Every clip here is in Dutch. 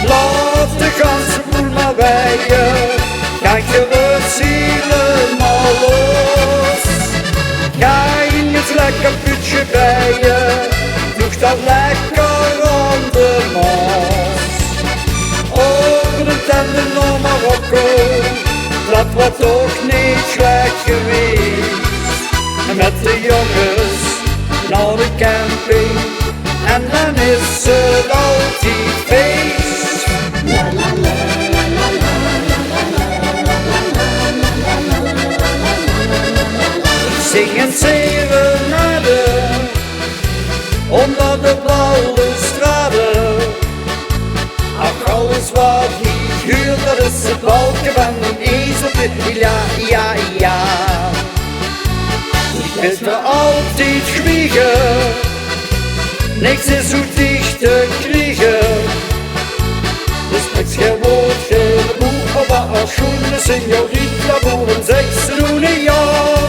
Laat de ganse boel maar weien, kijk je het helemaal los. Ga in het lekker putje bijen, doe dat lekker aan de mos. Over de tanden naar Marokko, dat wordt toch niet slecht geweest. Met de jongens naar de camping en dan is het altijd feest. Zingen serenaden onder de balustrade. Ach, alles wat niet huurt, dat is het balken van een ezeltje. Ja, ja, ja. Ik is me altijd zwiegen, niks is zo dicht te krijgen. Dus niks gewoon geen boek, maar als schoenen signorita voor een 16 jaar.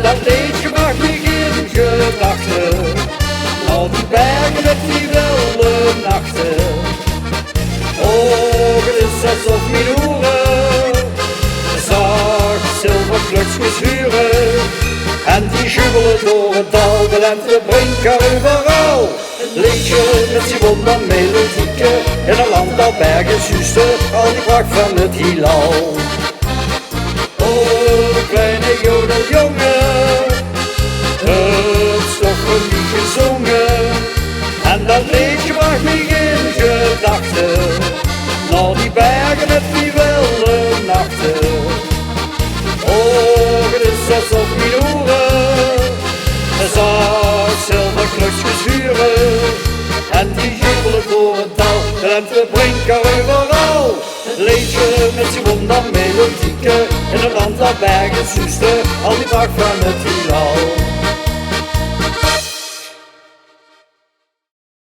Dat liedje mag niet in gedachten, naar die bergen met die wilde nachten. Oh, het is alsof mijn oren zacht zilvervluchtjes huren. En die jubelen door het dal, de lente brengt er overal. Het liedje met die wondermelodieke, in een land dat bergen zuisten, al die pracht van het heelal. Oh, kleine jodeljongen, het is toch een lied gezongen. En dat liedje bracht me in gedachten, naar die bergen met die wilde nachten. Oh, het is alsof mijn oren zacht zilverklutjes huren. En die jubelen door het dal, de lente brengt er overal. Het liedje met zijn wondermelodieke, in een land dat bergen zuisten, al die pracht van het